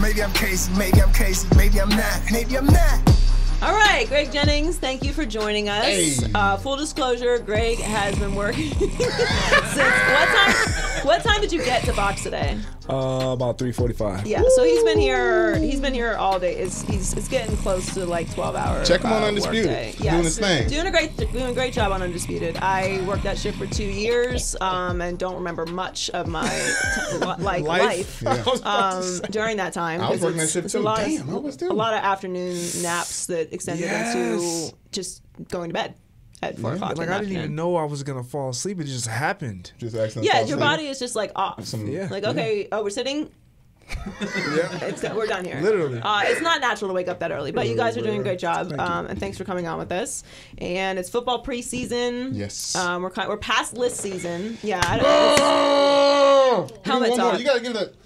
Maybe I'm crazy, maybe I'm crazy, maybe I'm not, maybe I'm not. All right, Greg Jennings, thank you for joining us. Hey. Full disclosure, Greg has been working since what time did you get to box today? About 3:45. Yeah, so he's been here all day. It's getting close to like 12 hours. Check him on Undisputed. Yes. Doing his thing. Doing a great job on Undisputed. I worked that shift for 2 years and don't remember much of my life during that time. I was working that shift too. Damn, I was too. A lot of afternoon naps that extended into just going to bed at 4 o'clock. Like I didn't even know I was gonna fall asleep. It just happened. Just accidentally. Yeah, your body is just like off. Like okay, we're sitting. We're done here. Literally. It's not natural to wake up that early, but you guys are doing a great job, and thanks for coming on with us. And it's football preseason. Yes. We're past list season. Yeah. Helmet talk. You gotta give it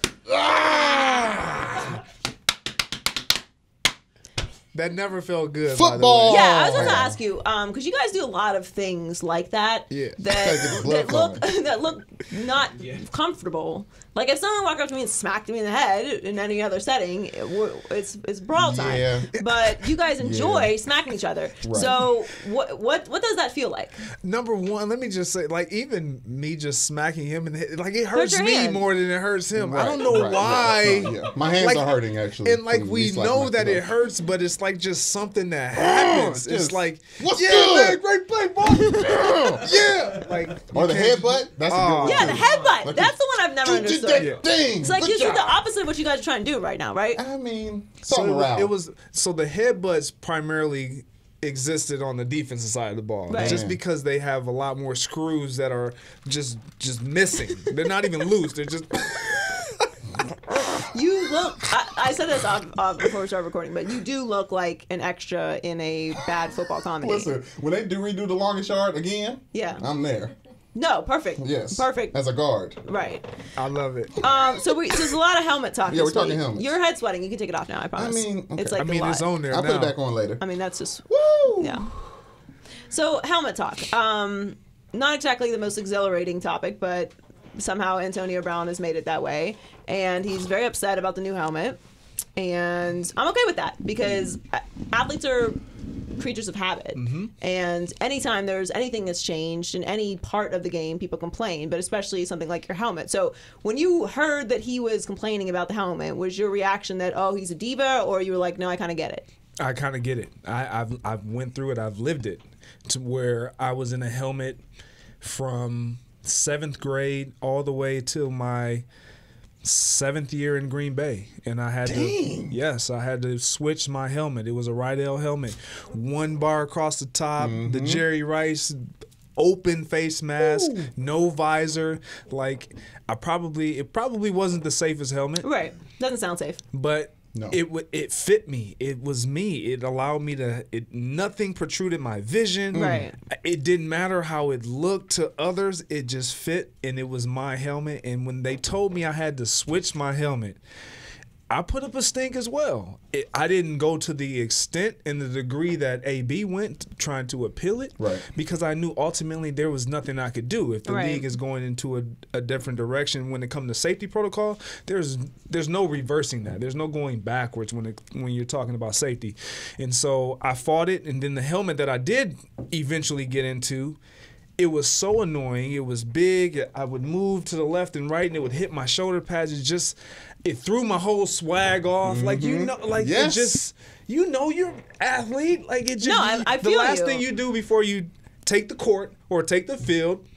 That never felt good. Football. By the way. Yeah, I was going to ask you, because you guys do a lot of things like that. Yeah. That look not comfortable. Like if someone walked up to me and smacked me in the head in any other setting, it's brawl time. Yeah. But you guys enjoy smacking each other. Right. So what does that feel like? Number one, let me just say, like even me just smacking him in the head, like it hurts your me hand. more than it hurts him. Right, I don't know why. Right. Yeah. My hands are hurting actually. And like we know that it hurts, but it's like just something that happens. It's like, what's yeah, good? man, great play, ball. Yeah, like or the headbutt. That's a good one. Yeah, the headbutt. Like That's the one I've never understood. It's like you do the opposite of what you guys are trying to do right now, right? I mean, it was the headbutts primarily existed on the defensive side of the ball, Right. just because they have a lot more screws that are just missing. They're not even loose. They're just. You look. I said this off before we started recording, but you do look like an extra in a bad football comedy. Listen, when they redo the longest yard again, yeah, I'm there. No, perfect. Yes, perfect. As a guard, right? I love it. So there's a lot of helmet talk. Yeah, we're talking helmets. Your head's sweating. You can take it off now. I promise. I mean, okay. It's like it's on there. I'll now. put it back on later. I mean, that's just woo. Yeah. So helmet talk. Not exactly the most exhilarating topic, but somehow Antonio Brown has made it that way, and he's very upset about the new helmet. And I'm okay with that because athletes are creatures of habit, and anytime there's anything that's changed in any part of the game, people complain, but especially something like your helmet. So when you heard that he was complaining about the helmet, was your reaction that, oh, he's a diva, or you were like, no, I kind of get it? I kind of get it. I've went through it. I've lived it, to where I was in a helmet from 7th grade all the way till my 7th year in Green Bay, and I had I had to switch my helmet. It was a Rydell helmet, 1 bar across the top, the Jerry Rice open face mask, no visor. Like it probably wasn't the safest helmet. Right, doesn't sound safe. But no. It fit me. It was me. It allowed me to. Nothing protruded my vision. Right. It didn't matter how it looked to others. It just fit, and it was my helmet. And when they told me I had to switch my helmet, I put up a stink as well. I didn't go to the extent and the degree that AB went trying to appeal it, right? Because I knew ultimately there was nothing I could do. If the league is going into a different direction when it comes to safety protocol, there's no reversing that. There's no going backwards when you're talking about safety. And so I fought it, and then the helmet that I did eventually get into, it was so annoying. It was big. I would move to the left and right, and it would hit my shoulder pads. It threw my whole swag off. Like, it just, you're an athlete. Like, it just, I feel the last thing you do before you take the court or take the field,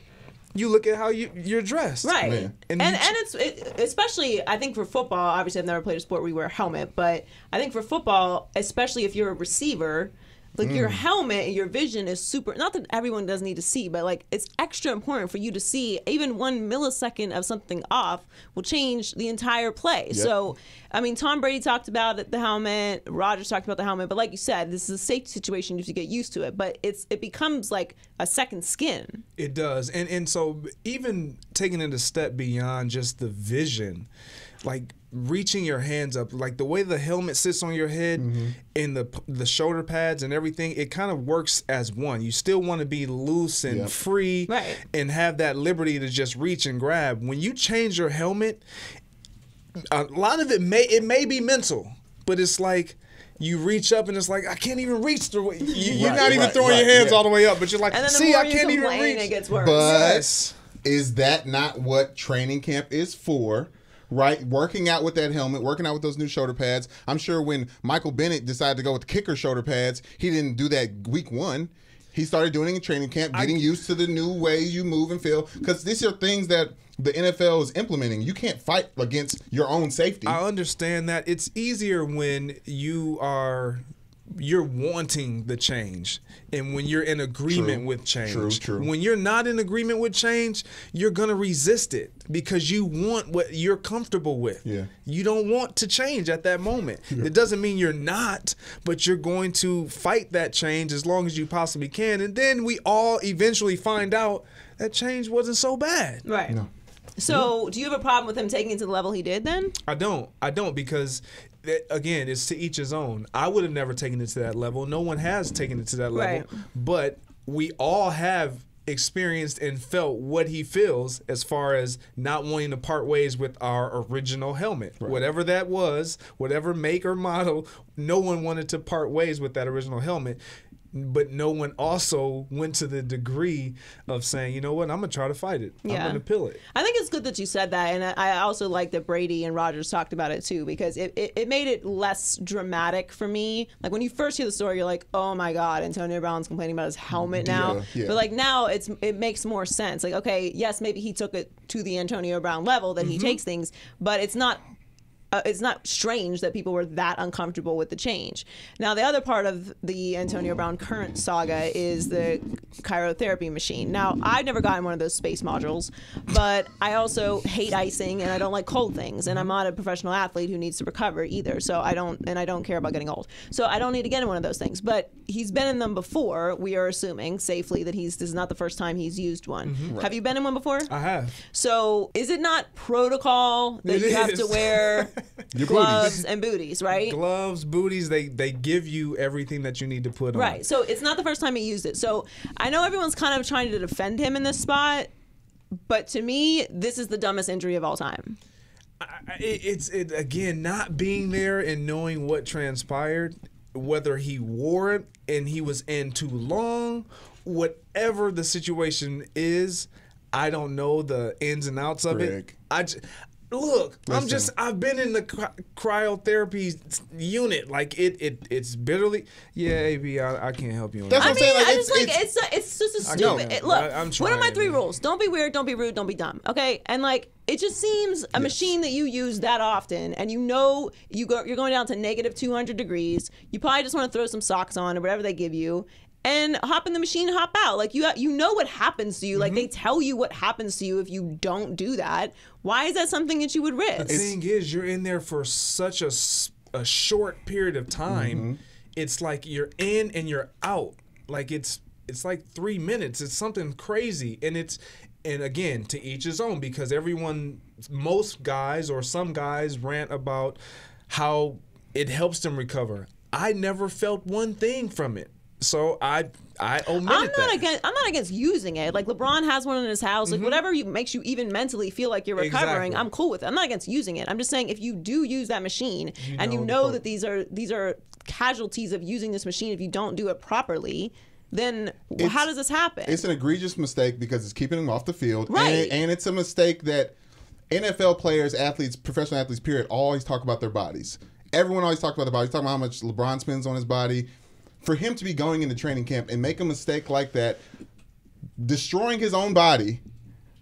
you look at how you're dressed. Right. Man. And it's especially, I think for football, obviously I've never played a sport where you wear a helmet, but I think for football, especially if you're a receiver, like your helmet and your vision is super, not that everyone doesn't need to see, but like it's extra important for you to see. Even 1 millisecond of something off will change the entire play. Yep. So, I mean, Tom Brady talked about the helmet, Rodgers talked about the helmet, but like you said, this is a safety situation. You have to get used to it, but it becomes like a second skin. It does. And so even taking it a step beyond just the vision, like reaching your hands up, like the way the helmet sits on your head and the shoulder pads and everything, it kind of works as one. You still want to be loose and free and have that liberty to just reach and grab. When you change your helmet, a lot of it may be mental, but it's like you reach up and it's like I can't even reach the way. You're not even throwing your hands all the way up, but you're like, and then see, I can't even reach. It gets worse. But is that not what training camp is for? Right, working out with that helmet, working out with those new shoulder pads. I'm sure when Michael Bennett decided to go with the kicker shoulder pads, he didn't do that week 1. He started doing it in training camp, getting used to the new ways you move and feel. Because these are things that the NFL is implementing. You can't fight against your own safety. I understand that. It's easier when you're wanting the change and when you're in agreement with change. True. When you're not in agreement with change, you're going to resist it because you want what you're comfortable with. Yeah. You don't want to change at that moment. It doesn't mean you're not, but you're going to fight that change as long as you possibly can. And then we all eventually find out that change wasn't so bad. Right. No. So do you have a problem with him taking it to the level he did then? I don't because again, it's to each his own. I would have never taken it to that level. No one has taken it to that level. Right. But we all have experienced and felt what he feels as far as not wanting to part ways with our original helmet. Right. Whatever that was, whatever make or model, no one wanted to part ways with that original helmet. But no one also went to the degree of saying, you know what, I'm going to try to fight it. I'm going to pill it. I think it's good that you said that. And I also like that Brady and Rodgers talked about it too, because it made it less dramatic for me. Like when you first hear the story, you're like, oh my God, Antonio Brown's complaining about his helmet now. Yeah. But like now it makes more sense. Like, okay, yes, maybe he took it to the Antonio Brown level that he takes things, but it's not strange that people were that uncomfortable with the change. Now, the other part of the Antonio Brown current saga is the cryotherapy machine. Now, I've never gotten one of those space modules, but I also hate icing and I don't like cold things. And I'm not a professional athlete who needs to recover either. So I don't care about getting old. So I don't need to get in one of those things. But he's been in them before. We are assuming safely that this is not the first time he's used one. Right. Have you been in one before? I have. So is it not protocol that you have to wear gloves and booties, right? Gloves, booties, they give you everything that you need to put on. Right. So it's not the first time he used it. So I know everyone's kind of trying to defend him in this spot, but to me, this is the dumbest injury of all time. It's again, not being there and knowing what transpired, whether he wore it and he was in too long, whatever the situation is, I don't know the ins and outs of it. Look, listen. I've been in the cryotherapy unit. Like it's bitterly. Yeah, AB, I can't help you on that. That's what I'm saying. Like, it's just a stupid. Look, what are my 3 rules? Don't be weird, don't be rude, don't be dumb. Okay, and like it just seems a machine that you use that often, and you know you're going down to negative 200 degrees. You probably just want to throw some socks on or whatever they give you. And hop in the machine, hop out. Like you know what happens to you. Like they tell you what happens to you if you don't do that. Why is that something that you would risk? The thing is, you're in there for such a short period of time. It's like you're in and you're out. Like it's like 3 minutes. It's something crazy. And again, to each his own, because most guys or some guys rant about how it helps them recover. I never felt one thing from it. So I omitted that. I'm not against using it. Like LeBron has one in his house. Like whatever makes you even mentally feel like you're recovering, I'm cool with it. I'm not against using it. I'm just saying if you do use that machine and you know that these are casualties of using this machine if you don't do it properly, then how does this happen? It's an egregious mistake because it's keeping them off the field. Right. And it's a mistake that NFL players, athletes, professional athletes, period, always talk about their bodies. Everyone always talks about their bodies. Talking about how much LeBron spends on his body. For him to be going into training camp and make a mistake like that, destroying his own body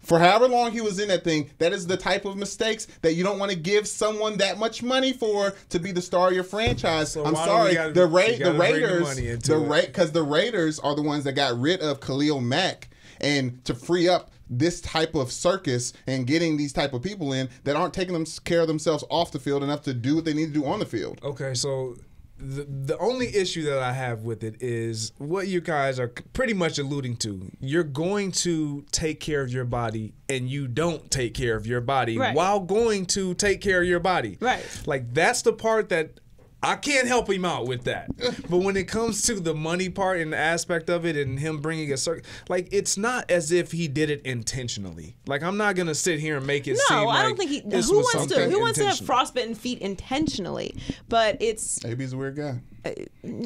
for however long he was in that thing, that is the type of mistakes that you don't want to give someone that much money for to be the star of your franchise. So I'm sorry, the Raiders, because the Raiders are the ones that got rid of Khalil Mack, and to free up this type of circus and getting these type of people in that aren't taking care of themselves off the field enough to do what they need to do on the field. Okay, so the only issue that I have with it is what you guys are pretty much alluding to. You're going to take care of your body, and you don't take care of your body while going to take care of your body. Right. Like, that's the part that I can't help him out with that. But when it comes to the money part and the aspect of it and him bringing a certain, like, it's not as if he did it intentionally. Like, I'm not going to sit here and make it seem like I don't think he. Who wants to have frostbitten feet intentionally? But it's. AB's a weird guy.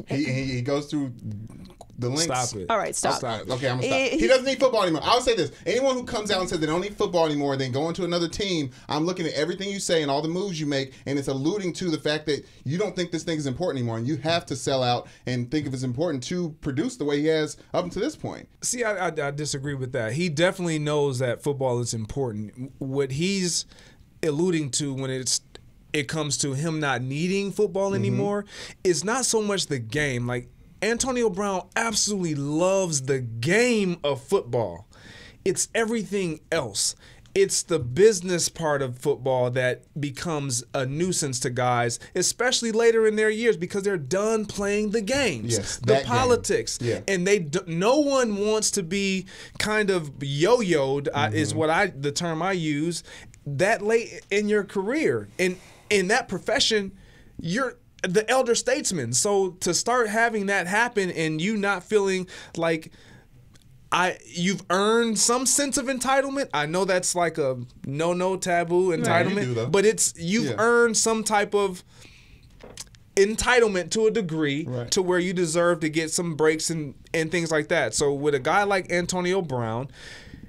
He goes through the links. Stop it. All right, stop. Okay, I'm gonna stop. He doesn't need football anymore. I'll say this: anyone who comes out and says they don't need football anymore, then go into another team. I'm looking at everything you say and all the moves you make, and it's alluding to the fact that you don't think this thing is important anymore, and you have to sell out and think if it's important to produce the way he has up until this point. See, I disagree with that. He definitely knows that football is important. What he's alluding to when it comes to him not needing football anymore is not so much the game. Like, Antonio Brown absolutely loves the game of football. It's everything else. It's the business part of football that becomes a nuisance to guys, especially later in their years because they're done playing the games, yes, the politics. Yeah. And no one wants to be kind of yo-yoed, is the term I use, that late in your career. And in that profession, you're the elder statesman. So to start having that happen and you not feeling like you've earned some sense of entitlement. I know that's like a no taboo entitlement, right. But you've earned some type of entitlement to a degree to where you deserve to get some breaks and things like that. So with a guy like Antonio Brown,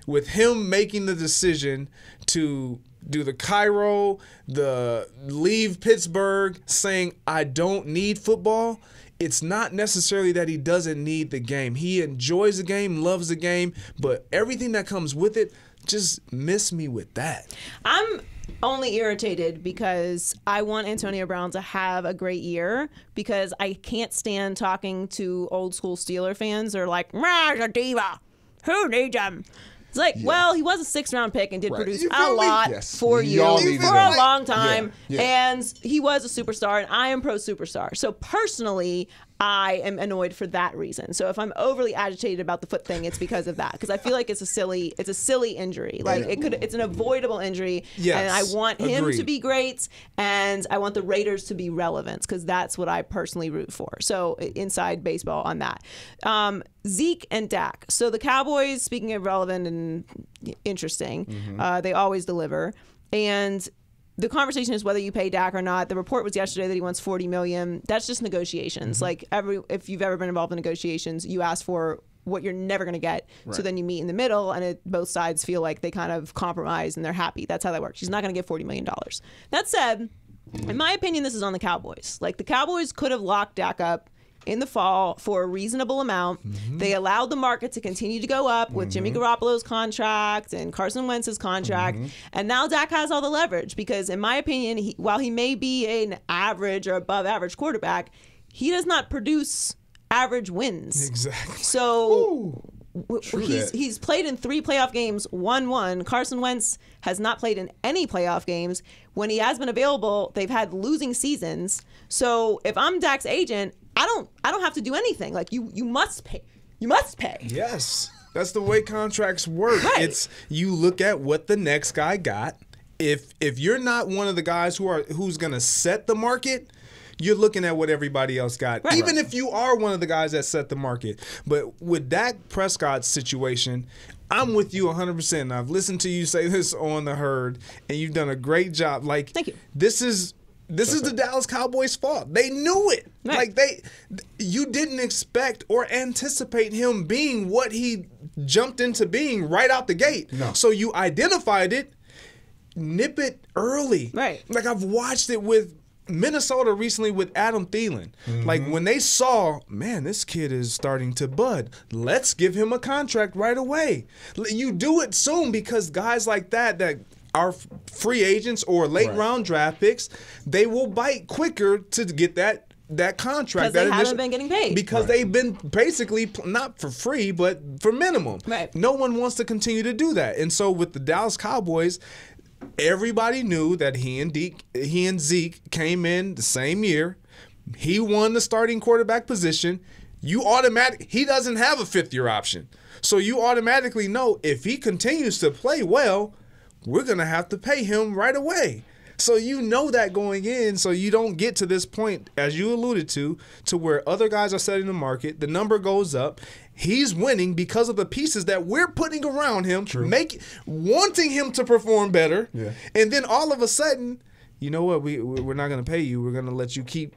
with him making the decision to do the Cairo, the leave Pittsburgh, saying, I don't need football, it's not necessarily that he doesn't need the game. He enjoys the game, loves the game, but everything that comes with it, just miss me with that. I'm only irritated because I want Antonio Brown to have a great year because I can't stand talking to old school Steeler fans that are like, a diva. Who needs him? It's like, well, he was a 6th round pick and did produce a lot for you for a long time. And he was a superstar, and I am pro superstar. So personally, I am annoyed for that reason. So if I'm overly agitated about the foot thing, it's because of that. Because I feel like it's a silly injury. Like it's an avoidable injury. Yes, and I want him agreed. to be great, and I want the Raiders to be relevant because that's what I personally root for. So inside baseball on that. Zeke and Dak. So the Cowboys, speaking of relevant and interesting, they always deliver. And the conversation is whether you pay Dak or not. The report was yesterday that he wants $40 million. That's just negotiations. Like if you've ever been involved in negotiations, you ask for what you're never going to get. So then you meet in the middle, and both sides feel like they kind of compromise and they're happy. That's how that works. He's not going to get $40 million. That said, in my opinion, this is on the Cowboys. Like, the Cowboys could have locked Dak up in the fall for a reasonable amount. They allowed the market to continue to go up with Jimmy Garoppolo's contract and Carson Wentz's contract. And now Dak has all the leverage because, in my opinion, while he may be an average or above average quarterback, he does not produce average wins. Exactly. So he's played in 3 playoff games, won. Carson Wentz has not played in any playoff games. When he has been available, they've had losing seasons. So if I'm Dak's agent, I don't have to do anything. Like, you must pay. You must pay. Yes. That's the way contracts work. Right. It's you look at what the next guy got. If you're not one of the guys who's going to set the market, you're looking at what everybody else got. Right. Even if you are one of the guys that set the market. But with Dak Prescott's situation, I'm with you 100%. I've listened to you say this on the herd, and you've done a great job. Like, thank you. This is the Dallas Cowboys' fault. They knew it. Right. Like, you didn't expect or anticipate him being what he jumped into being right out the gate. No. So you identified it, nip it early. Right. Like, I've watched it with Minnesota recently with Adam Thielen. Like, when they saw, man, this kid is starting to bud, let's give him a contract right away. You do it soon because guys like that are free agents or late round draft picks, they will bite quicker to get that contract. Because they haven't been getting paid. Because they've been basically, not for free, but for minimum. Right. No one wants to continue to do that. And so with the Dallas Cowboys, everybody knew that he and Zeke came in the same year. He won the starting quarterback position. He doesn't have a 5th-year option. So you automatically know if he continues to play well, we're going to have to pay him right away. So you know that going in, so you don't get to this point, as you alluded to where other guys are setting the market, the number goes up, he's winning because of the pieces that we're putting around him, wanting him to perform better, and then all of a sudden, you know what, we're not going to pay you, we're going to let you keep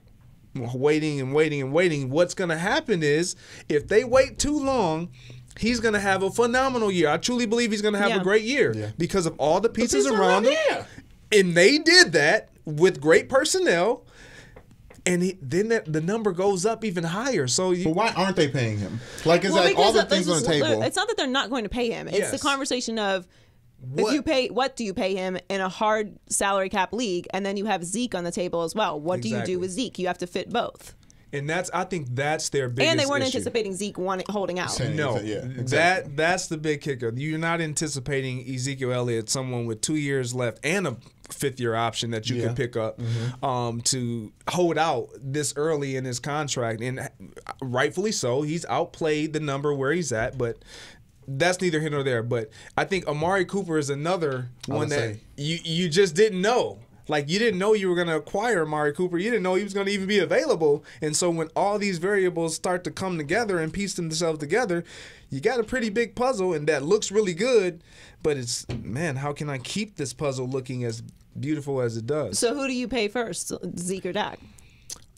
waiting and waiting and waiting. What's going to happen is, if they wait too long, he's going to have a phenomenal year. I truly believe he's going to have a great year because of all the pieces around him. Yeah. And they did that with great personnel, and then the number goes up even higher. So, but why aren't they paying him? Like, is like all the things on the table? It's not that they're not going to pay him. It's the conversation of what do you pay him in a hard salary cap league, and then you have Zeke on the table as well. What do you do with Zeke? You have to fit both. And I think that's their biggest And they weren't issue. anticipating Zeke holding out. No, that's the big kicker. You're not anticipating Ezekiel Elliott, someone with 2 years left and a fifth-year option that you could pick up, to hold out this early in his contract. And rightfully so. He's outplayed the number where he's at, but that's neither here nor there. But I think Amari Cooper is another one that you just didn't know. Like, you didn't know you were going to acquire Amari Cooper. You didn't know he was going to even be available. And so when all these variables start to come together and piece themselves together, you got a pretty big puzzle, and that looks really good. But it's, man, how can I keep this puzzle looking as beautiful as it does? So who do you pay first, Zeke or Dak?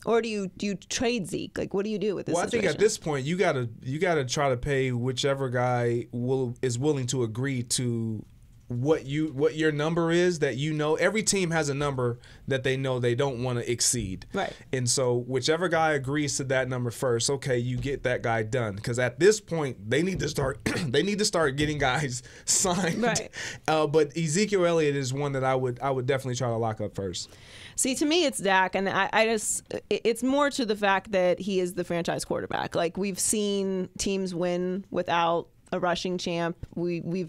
Or do you trade Zeke? Like, what do you do with this situation? I think at this point you gotta try to pay whichever guy is willing to agree to what your number is, that you know. Every team has a number that they know they don't want to exceed. Right. And so whichever guy agrees to that number first, okay, you get that guy done. Because at this point they need to start getting guys signed. Right. But Ezekiel Elliott is one that I would definitely try to lock up first. See, to me, it's Dak, and it's more to the fact that he is the franchise quarterback. Like, we've seen teams win without a rushing champ. We've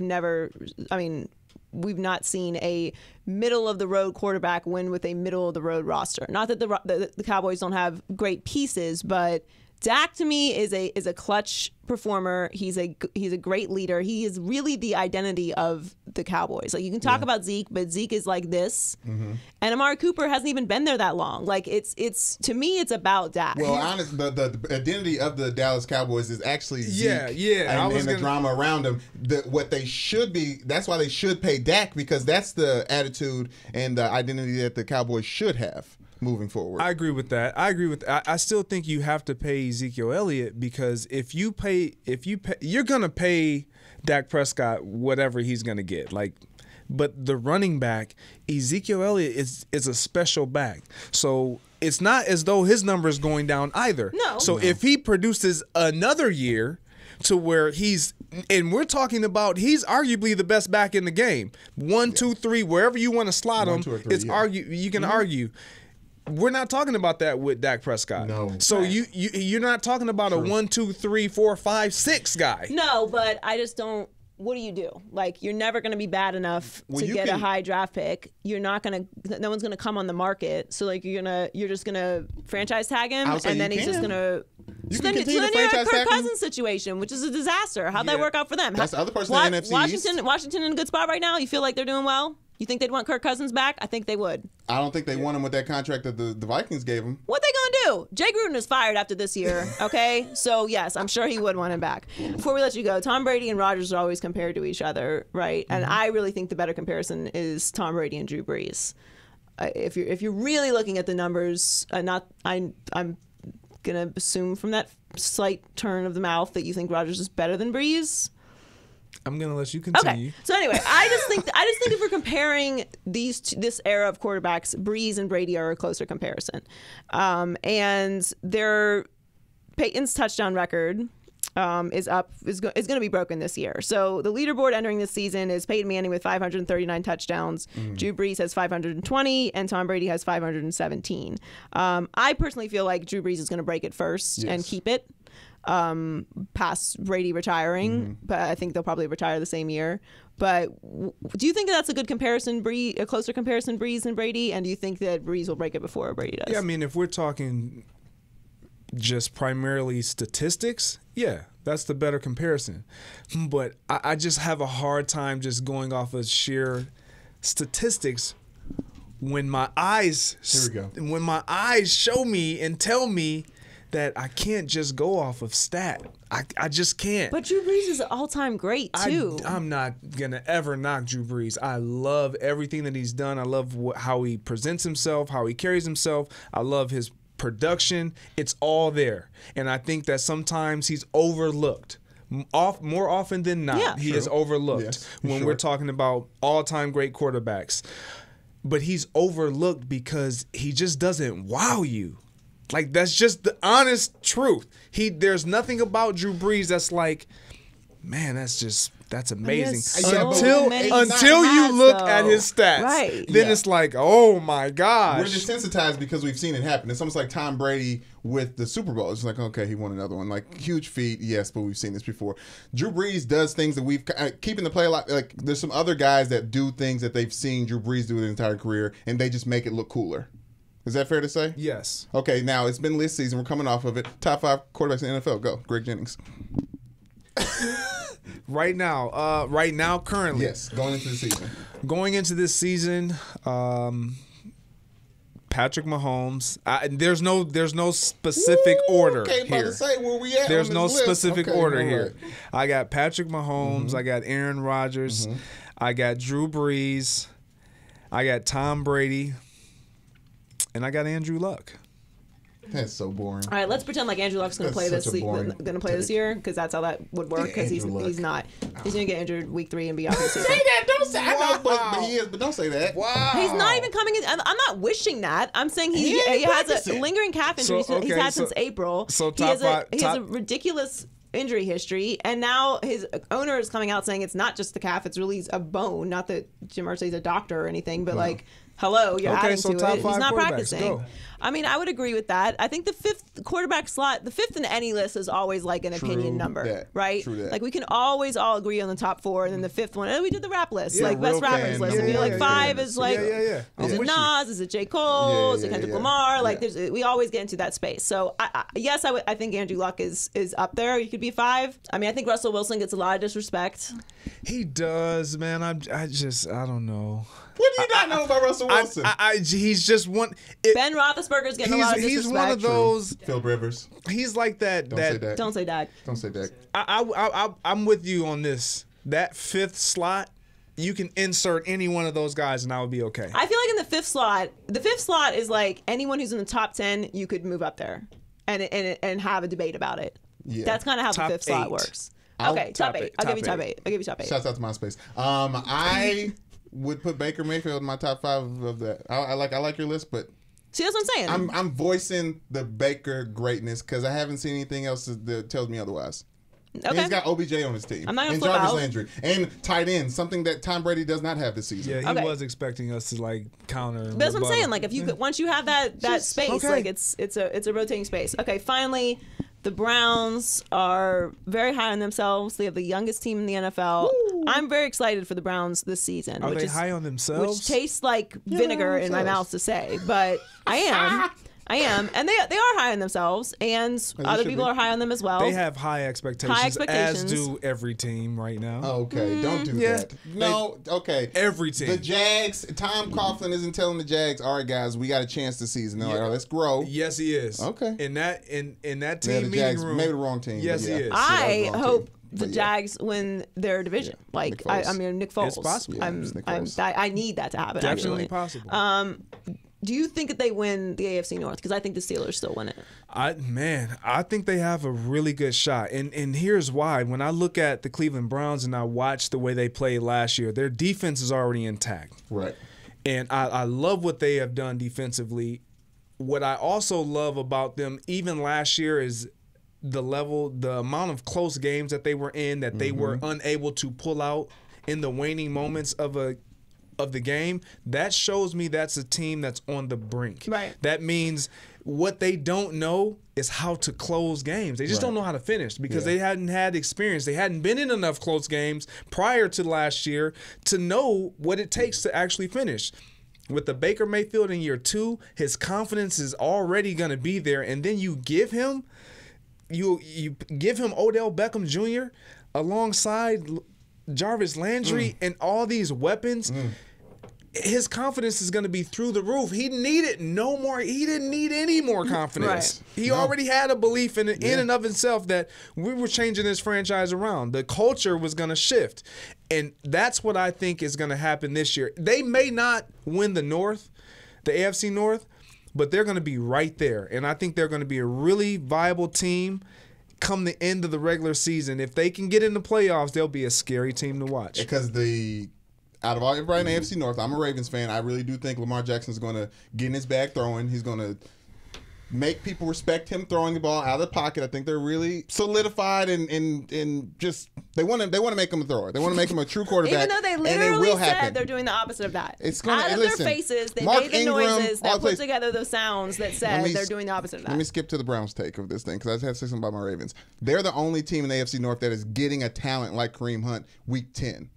not seen a middle of the road quarterback win with a middle of the road roster. Not that the Cowboys don't have great pieces, but Dak to me is a clutch performer. He's a great leader. He is really the identity of the Cowboys. Like, you can talk about Zeke, but Zeke is like this, and Amari Cooper hasn't even been there that long. Like, it's to me, it's about Dak. Well, honestly, the identity of the Dallas Cowboys is actually Zeke, and the drama around him. What they should be. That's why they should pay Dak, because that's the attitude and the identity that the Cowboys should have moving forward. I agree with that. I still think you have to pay Ezekiel Elliott, because if you pay, you're gonna pay Dak Prescott whatever he's gonna get. Like, but the running back, Ezekiel Elliott, is a special back. So it's not as though his number is going down either. No. So if he produces another year to where and we're talking about, he's arguably the best back in the game. 1, 2, 3, wherever you want to slot him, you can argue. We're not talking about that with Dak Prescott. No. So you're not talking about a 1, 2, 3, 4, 5, 6 guy. No, but I just don't. What do you do? Like, you're never going to be bad enough to get a high draft pick. You're not going to. No one's going to come on the market. So, like, you're just going to franchise tag him, and then he's just going to. You so can then continue to you're a franchise Kirk tag him. Cousins situation, which is a disaster. How'd that work out for them? That's the other person in the NFC East. Washington in a good spot right now? You feel like they're doing well? You think they'd want Kirk Cousins back? I think they would. I don't think they want him with that contract that the Vikings gave him. What they gonna do? Jay Gruden is fired after this year, okay? So, yes, I'm sure he would want him back. Before we let you go, Tom Brady and Rodgers are always compared to each other, right? And I really think the better comparison is Tom Brady and Drew Brees. If you're really looking at the numbers, I'm gonna assume from that slight turn of the mouth that you think Rodgers is better than Brees. I'm gonna let you continue. Okay. So anyway, I just think if we're comparing this era of quarterbacks, Brees and Brady are a closer comparison, and Peyton's touchdown record is going to be broken this year. So the leaderboard entering this season is Peyton Manning with 539 touchdowns, Drew Brees has 520, and Tom Brady has 517. I personally feel like Drew Brees is going to break it first and keep it past Brady retiring, but I think they'll probably retire the same year. But do you think that's a good comparison, a closer comparison, Brees and Brady? And do you think that Brees will break it before Brady does? Yeah, I mean, if we're talking just primarily statistics, yeah, that's the better comparison. But I just have a hard time just going off of sheer statistics when my eyes show me and tell me that I can't just go off of stat. I just can't. But Drew Brees is an all-time great too. I'm not gonna ever knock Drew Brees. I love everything that he's done. I love how he presents himself, how he carries himself. I love his production. It's all there, and I think that sometimes he's overlooked. More often than not, he is overlooked when we're talking about all-time great quarterbacks. But he's overlooked because he just doesn't wow you. Like, that's just the honest truth. There's nothing about Drew Brees that's like, man, that's amazing. Until you look at his stats. Then it's like, oh my gosh. We're desensitized because we've seen it happen. It's almost like Tom Brady with the Super Bowl. It's like, okay, he won another one. Like, huge feat, yes, but we've seen this before. Drew Brees does things that we've keeping the play alive. Like, there's some other guys that do things that they've seen Drew Brees do their entire career, and they just make it look cooler. Is that fair to say? Yes. Okay, now it's been list season. We're coming off of it. Top 5 quarterbacks in the NFL. Go, Greg Jennings. Right now, currently. Yes, going into the season. Going into this season, Patrick Mahomes. There's no specific order here. About to say where we at. There's no specific order right. here. I got Patrick Mahomes. I got Aaron Rodgers. I got Drew Brees. I got Tom Brady. And I got Andrew Luck. That's so boring. All right, let's pretend like Andrew Luck's going to play this year, because that's how that would work. Because he's not. He's going to get injured week 3 and be out of the season. Say that. Don't say. I know, but he is. But don't say that. Wow. He's not even coming in. I'm not wishing that. I'm saying he has a lingering calf injury he's had since April. So he has a ridiculous injury history, and now his owner is coming out saying it's not just the calf; it's really a bone. Not that Jim Irsay's a doctor or anything, but like. Hello, you're adding to it. He's not practicing. Go. I mean, I would agree with that. I think the 5th quarterback slot, the 5th in any list is always like an opinion number, right? True that. Like we can always all agree on the top 4, and then the 5th one, we did the rap list, like best rappers list. And like 5 is like, is it Nas? Is it J. Cole? Is it Kendrick Lamar? Like we always get into that space. So yes, I think Andrew Luck is up there. He could be 5. I mean, I think Russell Wilson gets a lot of disrespect. He does, man. I don't know. What do you not know about Russell Wilson? He's just one. Ben Roethlisberger's getting a lot of disrespect. He's one of those. Phil Rivers. He's like that. Don't say that. Don't say that. I'm with you on this. That 5th slot, you can insert any one of those guys, and I would be okay. I feel like in the 5th slot is like anyone who's in the top 10, you could move up there and have a debate about it. Yeah. That's kind of how top the 5th slot works. Okay, top 8. I'll give you top 8. I'll give you top 8. Shouts out to MySpace. I would put Baker Mayfield in my top 5 of that. I like your list, but see, that's what I'm saying. I'm voicing the Baker greatness because I haven't seen anything else that tells me otherwise. Okay. And he's got OBJ on his team. I'm not gonna and flip Jarvis out. Landry and tight end, something that Tom Brady does not have this season. Yeah, he was expecting us to like counter. But that's what I'm saying. Like if you once you have that space, like it's a rotating space. Okay, finally. The Browns are very high on themselves. They have the youngest team in the NFL. Woo. I'm very excited for the Browns this season. Are they high on themselves? Which tastes like vinegar in my mouth to say, but I am. And they are high on themselves, and other people are high on them as well. They have high expectations, as do every team right now. Okay, don't do that. No, okay. Every team. The Jags, Tom Coughlin isn't telling the Jags, all right, guys, we got a chance this season. They're like, all right, let's grow. Yes, he is. Okay. In that team meeting Jags, room. Maybe the wrong team. Yes, he is. I hope the Jags win their division. Like, I mean, Nick Foles. It's possible. I need that to happen, Definitely actually. possible. Do you think that they win the AFC North? Because I think the Steelers still win it. I think they have a really good shot. And here's why. When I look at the Cleveland Browns and I watch the way they played last year, their defense is already intact. Right. And I love what they have done defensively. What I also love about them, even last year, is the amount of close games that they were in that they were unable to pull out in the waning moments of the game. That shows me that's a team that's on the brink. Right. That means what they don't know is how to close games. They just don't know how to finish because they hadn't had experience. They hadn't been in enough close games prior to last year to know what it takes to actually finish. With the Baker Mayfield in year 2, his confidence is already going to be there, and then you give him Odell Beckham Jr. alongside Jarvis Landry and all these weapons. his confidence is going to be through the roof. He needed no more. He didn't need any more confidence. Right. He already had a belief in and of himself that we were changing this franchise around. The culture was going to shift. And that's what I think is going to happen this year. They may not win the North, the AFC North, but they're going to be right there. And I think they're going to be a really viable team come the end of the regular season. If they can get in the playoffs, they'll be a scary team to watch. Because out of all everybody in the AFC North, I'm a Ravens fan. I really do think Lamar Jackson's going to get in his bag throwing. He's going to make people respect him throwing the ball out of the pocket. I think they're really solidified and just they want to make him a thrower. They want to make him a true quarterback. Even though they literally said they're doing the opposite of that. It's going out of their faces, they made the noises that put together those sounds that said they're doing the opposite of that. Let me skip to the Browns' take of this thing because I had to say something about my Ravens. They're the only team in the AFC North that is getting a talent like Kareem Hunt week 10.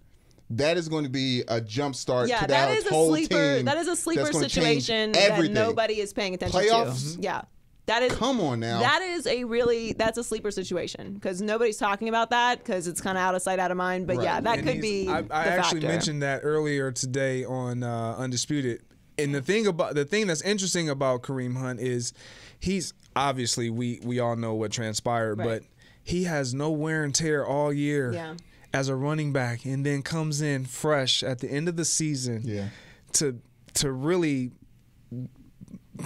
That is going to be a jump start to that whole team. That is a sleeper situation that nobody is paying attention Playoffs? to. Yeah. That is, come on now. That's a sleeper situation because nobody's talking about that because it's kind of out of sight, out of mind. But yeah, that could be. I actually mentioned that earlier today on Undisputed. And the thing that's interesting about Kareem Hunt is he's obviously we all know what transpired, but he has no wear and tear all year. Yeah. As a running back, and then comes in fresh at the end of the season to really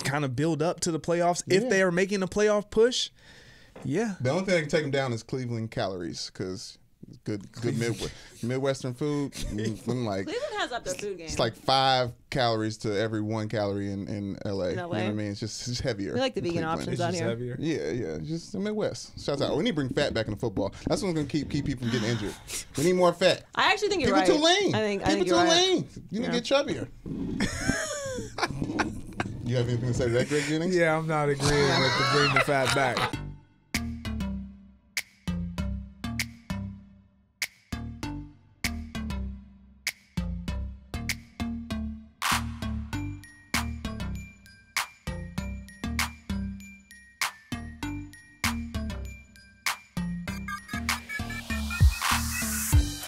kind of build up to the playoffs if they are making a playoff push. Yeah. The only thing that can take them down is Cleveland calories because good Midwestern food. Cleveland has up their food game. It's like 5 calories to every 1 calorie in LA. You know what I mean? It's just heavier. We like the vegan options out here. Heavier. Yeah. Just the Midwest. Shouts out. We need to bring fat back into football. That's what's going to keep people from getting injured. We need more fat. I actually think you're people right. Too lean. I think people you're too right. lean. You need to get chubbier. You have anything to say to that, Greg Jennings? Yeah, I'm not agreeing with the bring the fat back.